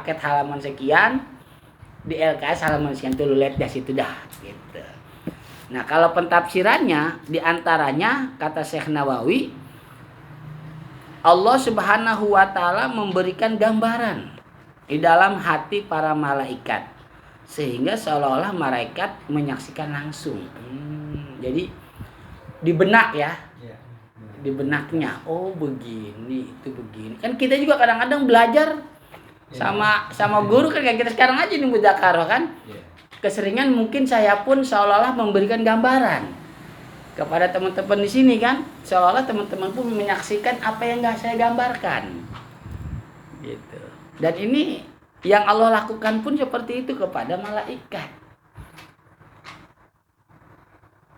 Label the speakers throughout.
Speaker 1: paket halaman sekian, di LKS halaman sekian tuh lu lihat dah situ dah gitu. Nah, kalau pentafsirannya di antaranya kata Syekh Nawawi, Allah Subhanahu wa taala memberikan gambaran di dalam hati para malaikat sehingga seolah-olah malaikat menyaksikan langsung. Jadi di benak ya. Di benaknya, oh begini, itu begini. Kan kita juga kadang-kadang belajar sama guru kan kayak kita sekarang aja di Mudzakarah kan. Keseringan mungkin saya pun seolah-olah memberikan gambaran kepada teman-teman di sini kan, seolah-olah teman-teman pun menyaksikan apa yang nggak saya gambarkan, gitu. Dan ini yang Allah lakukan pun seperti itu kepada malaikat.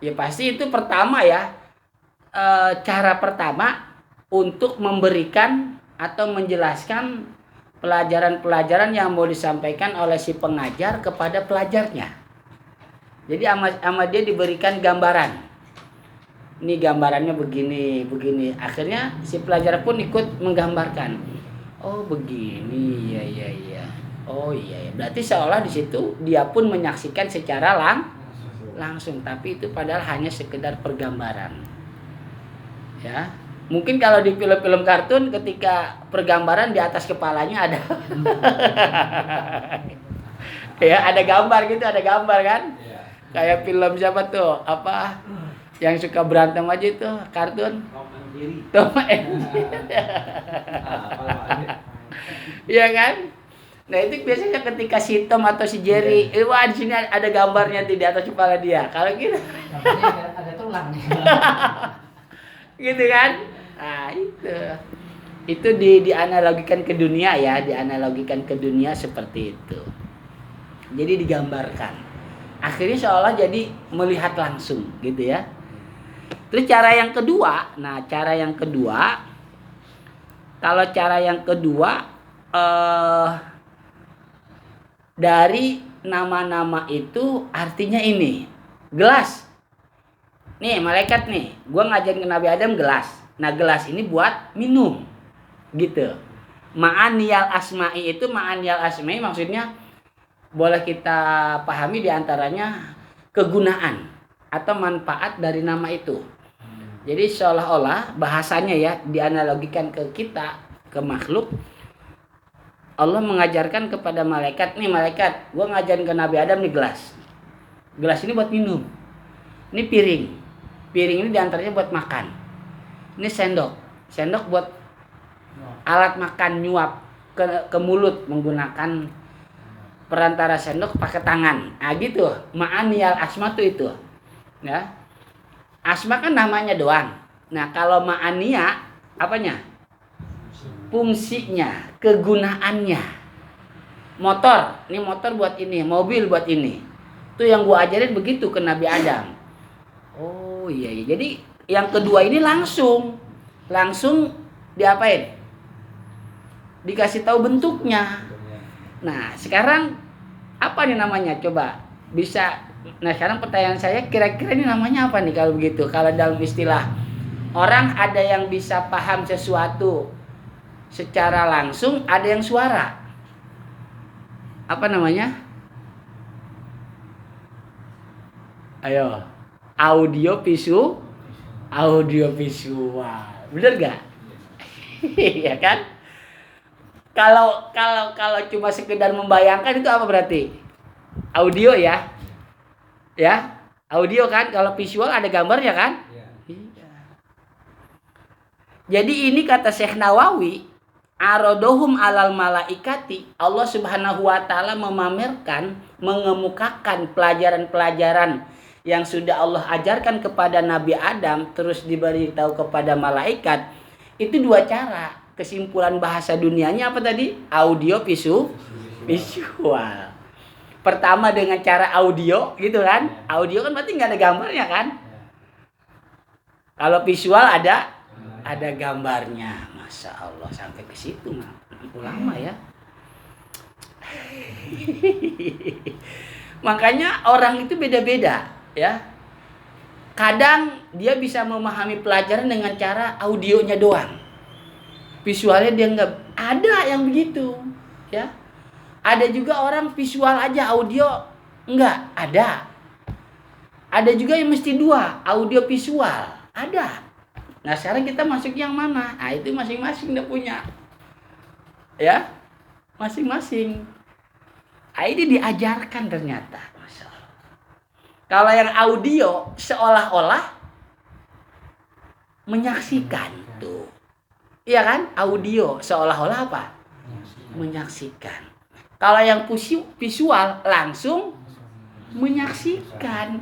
Speaker 1: Ya pasti itu pertama ya, cara pertama untuk memberikan atau menjelaskan pelajaran-pelajaran yang mau disampaikan oleh si pengajar kepada pelajarnya. Jadi sama dia diberikan gambaran. Ini gambarannya begini, begini. Akhirnya si pelajar pun ikut menggambarkan. Oh begini, ya. Oh iya. Berarti seolah di situ dia pun menyaksikan secara langsung. Tapi itu padahal hanya sekedar pergambaran. Ya. Mungkin kalau di film-film kartun ketika pergambaran di atas kepalanya ada ya ada gambar gitu, ada gambar kan? Kayak film siapa tuh? Apa yang suka berantem aja itu kartun? Tom and Jerry. Iya kan? Nah, itu biasanya ketika si Tom atau si Jerry, wah di sini ada gambarnya di atas kepala dia. Kalau gitu
Speaker 2: ada tulang nih.
Speaker 1: Gitu kan? Nah, itu dianalogikan ke dunia ya, dianalogikan ke dunia seperti itu. Jadi digambarkan. Akhirnya seolah jadi melihat langsung gitu ya. Terus cara yang kedua, kalau cara yang kedua dari nama-nama itu artinya ini, gelas. Nih malaikat nih, gua ngajarin ke Nabi Adam gelas. Nah gelas ini buat minum, gitu. Ma'aniyal asma'i itu ma'aniyal asma'i maksudnya boleh kita pahami diantaranya kegunaan atau manfaat dari nama itu. Jadi seolah-olah bahasanya ya dianalogikan ke kita, ke makhluk. Allah mengajarkan kepada malaikat, nih malaikat, gua ngajarin ke Nabi Adam nih gelas. Gelas ini buat minum. Ini piring. Piring ini diantaranya buat makan. Ini sendok buat alat makan nyuap ke mulut menggunakan perantara sendok pakai tangan. Nah gitu, ma'aniyal asma itu. Ya. Asma kan namanya doang. Nah, kalau ma'aniya apanya? Fungsinya, kegunaannya. Motor, ini motor buat ini, mobil buat ini. Itu yang gua ajarin begitu ke Nabi Adam. Oh iya. Jadi yang kedua ini langsung diapain? Dikasih tahu bentuknya. Nah, sekarang apa nih namanya? Coba bisa. Nah, sekarang pertanyaan saya kira-kira ini namanya apa nih kalau begitu? Kalau dalam istilah orang ada yang bisa paham sesuatu secara langsung, ada yang suara. Apa namanya? Ayo. Audio visual. Bener gak? Iya kan? Kalau cuma sekedar membayangkan itu apa berarti? Audio ya? Ya, audio kan? Kalau visual ada gambarnya kan? Iya. Jadi ini kata Syekh Nawawi, arodohum alal malaikati, Allah Subhanahu wa taala memamerkan, mengemukakan pelajaran-pelajaran yang sudah Allah ajarkan kepada Nabi Adam terus diberitahu kepada malaikat. Itu dua cara. Kesimpulan bahasa dunianya apa tadi? Audio visual. Pertama dengan cara audio gitu kan. Audio kan berarti nggak ada gambarnya kan. Kalau visual ada gambarnya. Masya Allah, sampai ke situ mah ulama ya. Makanya orang itu beda-beda ya. Kadang dia bisa memahami pelajaran dengan cara audionya doang. Visualnya dia nggak ada yang begitu ya. Ada juga orang visual aja, audio enggak, ada. Ada juga yang mesti dua, audio visual, ada. Nah sekarang kita masuk yang mana? Nah itu masing-masing udah punya. Ya, masing-masing. Nah, ini diajarkan ternyata. Masya Allah. Kalau yang audio seolah-olah menyaksikan tuh. Iya kan? Audio seolah-olah apa? Menyaksikan. Kalau yang visual langsung menyaksikan.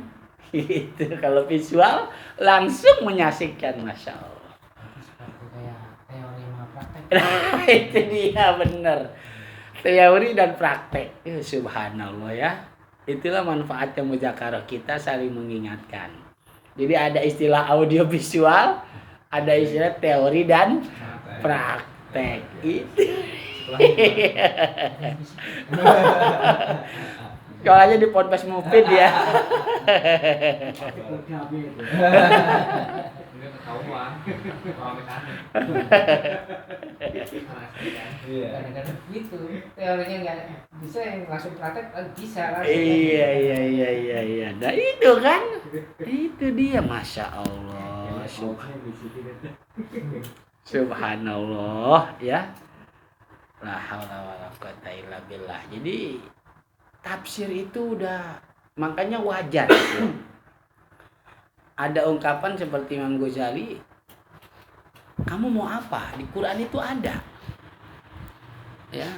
Speaker 1: Gitu. Kalau visual langsung menyaksikan, Masya Allah.
Speaker 2: Seperti kayak teori sama praktek.
Speaker 1: Nah, itu dia bener. Teori dan praktek. Subhanallah ya. Itulah manfaatnya muzakarah, kita saling mengingatkan. Jadi ada istilah audio visual, ada istilah teori dan praktek. Itu. Kalau aja di podcast Mufid ya.
Speaker 3: Enggak ketahuan. Kalau mekanik.
Speaker 2: Kadang-kadang gitu. Teorinya nggak bisa, yang langsung praktek bisa langsung.
Speaker 1: Iya. Nah itu kan, itu dia, Masya Allah. Subhanallah ya. La haula wala quwata illa billah. Jadi tafsir itu udah, makanya wajar. Ada ungkapan seperti Imam Ghazali, kamu mau apa? Di Quran itu ada. Ya,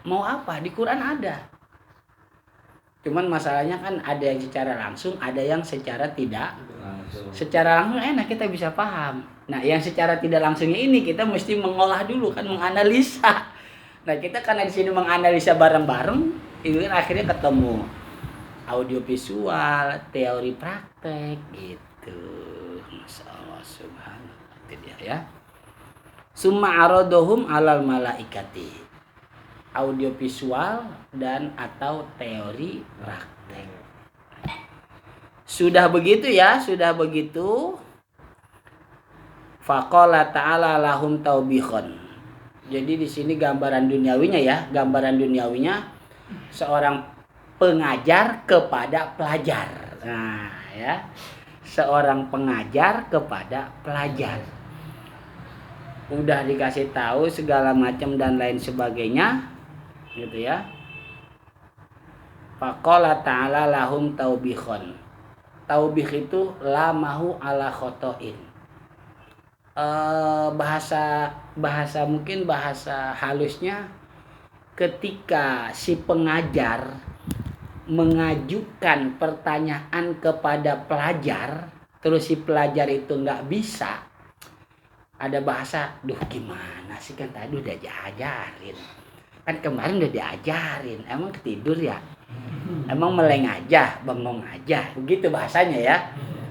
Speaker 1: mau apa? Di Quran ada. Cuman masalahnya kan ada yang secara langsung, ada yang secara tidak langsung. Secara langsung enak kita bisa paham. Nah, yang secara tidak langsungnya ini kita mesti mengolah dulu kan, menganalisa. Nah, kita karena di sini menganalisa bareng-bareng, itu kan akhirnya ketemu audio visual, teori praktek gitu. Masya Allah, subhanallah. Itu dia ya. Summa aradohum alal malaikati. Audio visual dan atau teori praktek. Sudah begitu ya, sudah begitu. Faqala ta'ala lahum taubihon. Jadi di sini gambaran duniawinya ya, gambaran duniawinya seorang pengajar kepada pelajar. Nah, ya. Seorang pengajar kepada pelajar. Udah dikasih tahu segala macam dan lain sebagainya. Gitu ya. Faqala ta'ala lahum taubihon. Taubih itu lamahu ala khotoin. Bahasa mungkin bahasa halusnya, ketika si pengajar mengajukan pertanyaan kepada pelajar, terus si pelajar itu nggak bisa, ada bahasa, duh gimana sih, kan tadi udah diajarin, kan kemarin udah diajarin, emang ketidur ya, emang meleng aja, bengong aja, begitu bahasanya ya,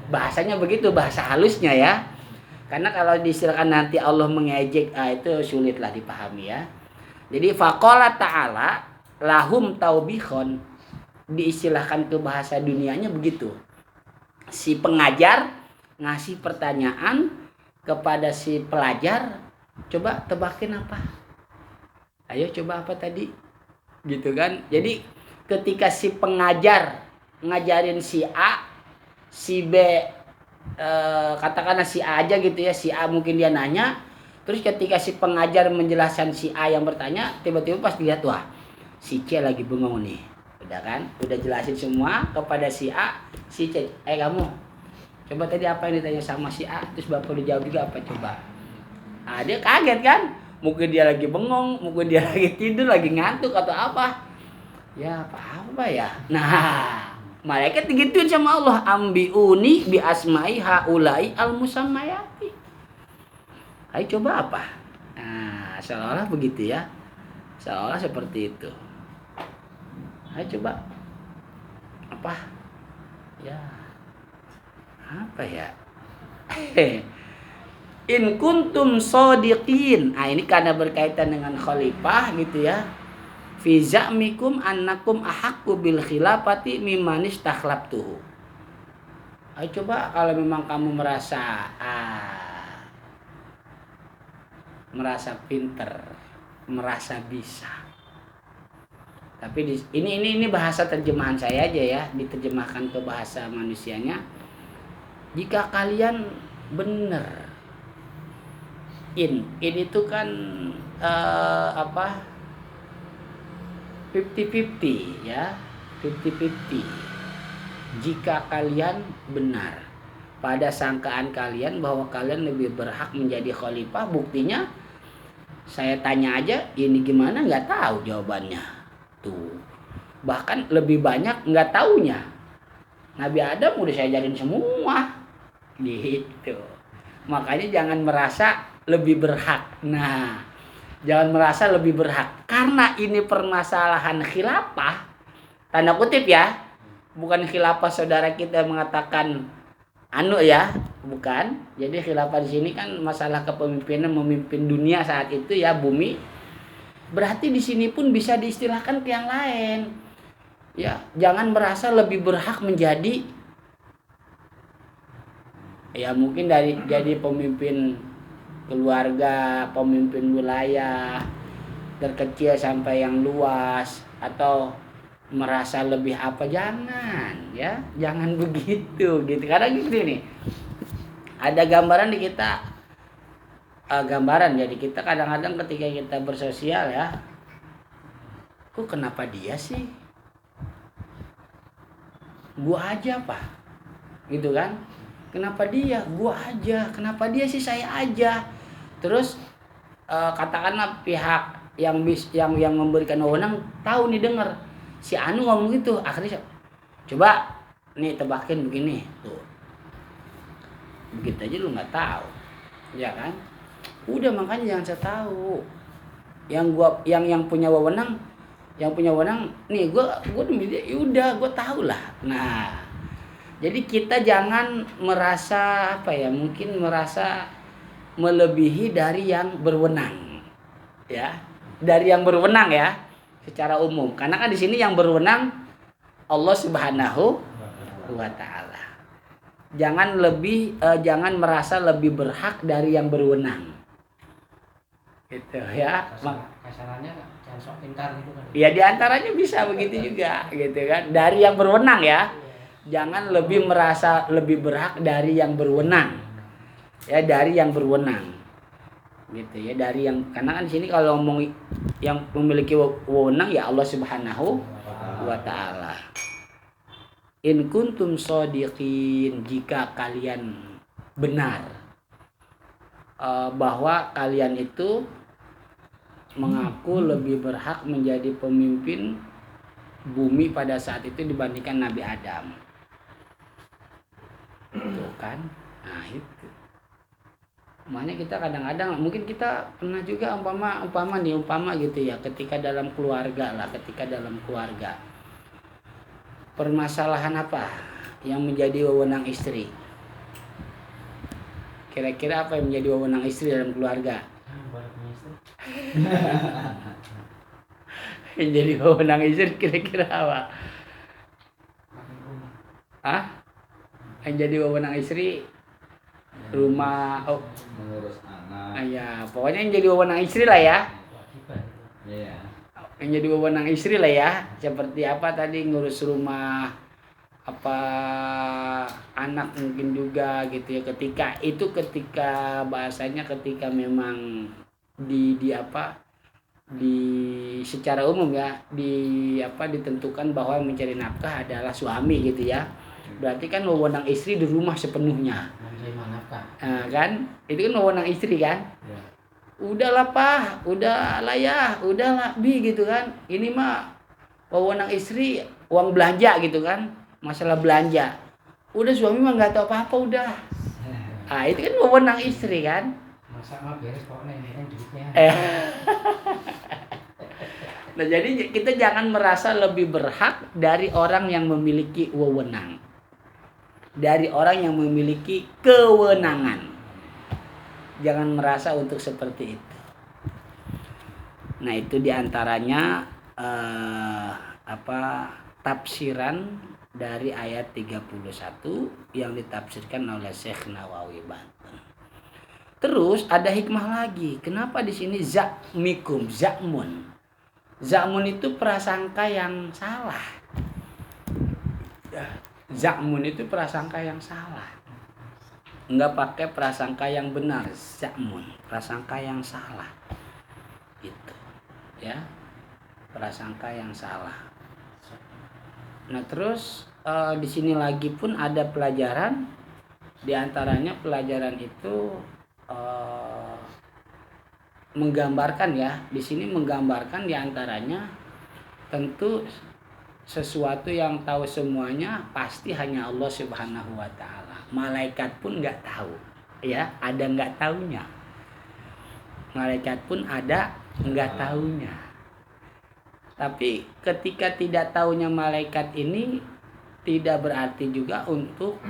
Speaker 1: bahasanya begitu, bahasa halusnya ya. Karena kalau diistilahkan nanti Allah mengejek, itu sulitlah dipahami ya. Jadi faqala ta'ala lahum taubihon, diistilahkan ke bahasa dunianya begitu. Si pengajar ngasih pertanyaan kepada si pelajar, coba tebakin apa? Ayo coba apa tadi? Gitu kan. Jadi ketika si pengajar ngajarin si A, si B, katakanlah si A aja gitu ya, si A mungkin dia nanya, terus ketika si pengajar menjelaskan si A yang bertanya, tiba-tiba pas dilihat, wah si C lagi bengong nih, udah kan, udah jelasin semua kepada si A, si C, kamu coba tadi apa yang ditanya sama si A, terus bapak udah jawab juga apa coba. Nah, dia kaget kan, mungkin dia lagi bengong, mungkin dia lagi tidur, lagi ngantuk atau apa ya, apa ya. Nah, malaikat digituin sama Allah, ambiuni bi asma'i haulai al musammayati. Ayo coba apa? Nah, seolah-olah begitu ya. Seolah seperti itu. Ayo coba. Apa? Ya. Apa ya? In kuntum shodiqin. Nah, ini karena berkaitan dengan khalifah gitu ya. Fi za'mikum annakum ahaqqu bil khilafati mimman istakhlaftuhu. Ayo coba kalau memang kamu merasa merasa pinter, merasa bisa. Tapi ini bahasa terjemahan saya aja ya, diterjemahkan ke bahasa manusianya. Jika kalian benar, in itu kan 50-50 ya, 50-50. Jika kalian benar pada sangkaan kalian bahwa kalian lebih berhak menjadi khalifah, buktinya saya tanya aja ini gimana nggak tahu jawabannya tuh, bahkan lebih banyak nggak taunya. Nabi Adam udah saya ajarin semua gitu. Makanya jangan merasa lebih berhak. Nah, jangan merasa lebih berhak karena ini permasalahan khilafah, tanda kutip ya, bukan khilafah saudara kita mengatakan anu ya, bukan. Jadi khilafah di sini kan masalah kepemimpinan, memimpin dunia saat itu ya, bumi. Berarti di sini pun bisa diistilahkan ke yang lain. Ya, jangan merasa lebih berhak menjadi ya mungkin dari jadi pemimpin keluarga, pemimpin wilayah terkecil sampai yang luas, atau merasa lebih apa, jangan ya, jangan begitu gitu. Karena gitu nih, ada gambaran di kita, gambaran jadi kita kadang-kadang ketika kita bersosial ya, kok kenapa dia sih, gua aja pak gitu kan, kenapa dia, gua aja, kenapa dia sih, saya aja. Terus katakanlah pihak yang memberikan wewenang tahu nih, dengar si Anu ngomong gitu, akhirnya coba nih tebakin begini tuh, begitu aja lu nggak tahu ya kan. Udah, makanya jangan saya tahu yang punya wewenang, nih gua demi dia, udah gua tahu lah. Nah, jadi kita jangan merasa apa ya, mungkin merasa melebihi dari yang berwenang ya, dari yang berwenang ya secara umum, karena kan di sini yang berwenang Allah Subhanahu wa taala. Jangan merasa lebih berhak dari yang berwenang gitu ya.
Speaker 2: Kasarannya jangan sok pintar gitu kan.
Speaker 1: Ya diantaranya bisa begitu juga gitu kan, dari yang berwenang ya. Jangan lebih merasa lebih berhak dari yang berwenang ya, dari yang berwenang gitu ya, dari yang, karena kan di sini kalau ngomong yang memiliki wewenang ya Allah Subhanahu wa taala. In kuntum shodiqin, jika kalian benar bahwa kalian itu mengaku lebih berhak menjadi pemimpin bumi pada saat itu dibandingkan Nabi Adam. Itu kan. Nah, itu. Makanya kita kadang-kadang mungkin kita pernah juga umpama gitu ya, ketika dalam keluarga permasalahan apa yang menjadi wewenang istri, kira-kira apa yang menjadi wewenang istri dalam keluarga? Yang jadi wewenang istri kira-kira apa? Yang jadi wewenang istri rumah,
Speaker 4: mengurus anak.
Speaker 1: Ya pokoknya yang jadi wewenang istri lah ya.
Speaker 4: Iya.
Speaker 1: Yang jadi wewenang istri lah ya, seperti apa tadi, ngurus rumah, apa anak mungkin juga gitu ya. Ketika bahasanya ketika memang di secara umum ya, ditentukan bahwa yang mencari nafkah adalah suami gitu ya. Berarti kan wewenang istri di rumah sepenuhnya. Nah, kan itu kan wewenang istri kan.
Speaker 4: Ya.
Speaker 1: Udahlah Pak, udahlah ya, udahlah Bi gitu kan. Ini mah wewenang istri, uang belanja gitu kan, masalah belanja. Udah suami mah nggak tahu apa-apa udah. Ah itu kan wewenang istri kan.
Speaker 2: Masa mah beres pokoknya ini kan duitnya.
Speaker 1: Nah jadi kita jangan merasa lebih berhak dari orang yang memiliki wewenang, dari orang yang memiliki kewenangan. Jangan merasa untuk seperti itu. Nah itu diantaranya tafsiran dari ayat 31 yang ditafsirkan oleh Syekh Nawawi Banten. Terus ada hikmah lagi. Kenapa di sini zakmun? Za'mun itu prasangka yang salah. Za'mun itu prasangka yang salah. Enggak pakai prasangka yang benar. Za'mun, prasangka yang salah. Gitu. Ya. Prasangka yang salah. Nah, terus di sini lagi pun ada pelajaran. Di antaranya pelajaran itu menggambarkan ya, di sini menggambarkan di antaranya tentu sesuatu yang tahu semuanya pasti hanya Allah Subhanahu wa taala. Malaikat pun nggak tahu, ya, ada nggak tahunya. Malaikat pun ada nggak tahunya. Tapi ketika tidak tahunya malaikat ini tidak berarti juga untuk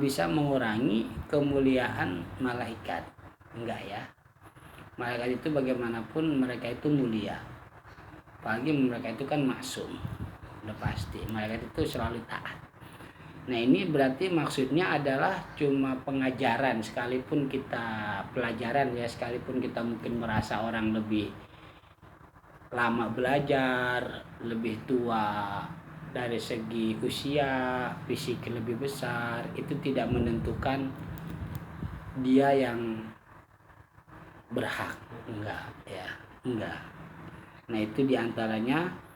Speaker 1: bisa mengurangi kemuliaan malaikat. Enggak ya. Malaikat itu bagaimanapun mereka itu mulia. Apalagi mereka itu kan maksum. Udah pasti. Malaikat itu selalu taat. Nah, ini berarti maksudnya adalah cuma pengajaran, sekalipun kita pelajaran ya, sekalipun kita mungkin merasa orang lebih lama belajar, lebih tua dari segi usia, fisik lebih besar, itu tidak menentukan dia yang berhak. Enggak ya, enggak. Nah, itu diantaranya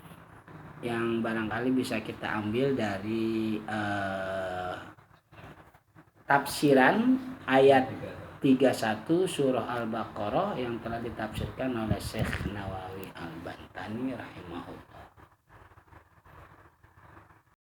Speaker 1: yang barangkali bisa kita ambil dari tafsiran ayat 31 surah Al-Baqarah yang telah ditafsirkan oleh Syekh Nawawi Al-Bantani rahimahullah.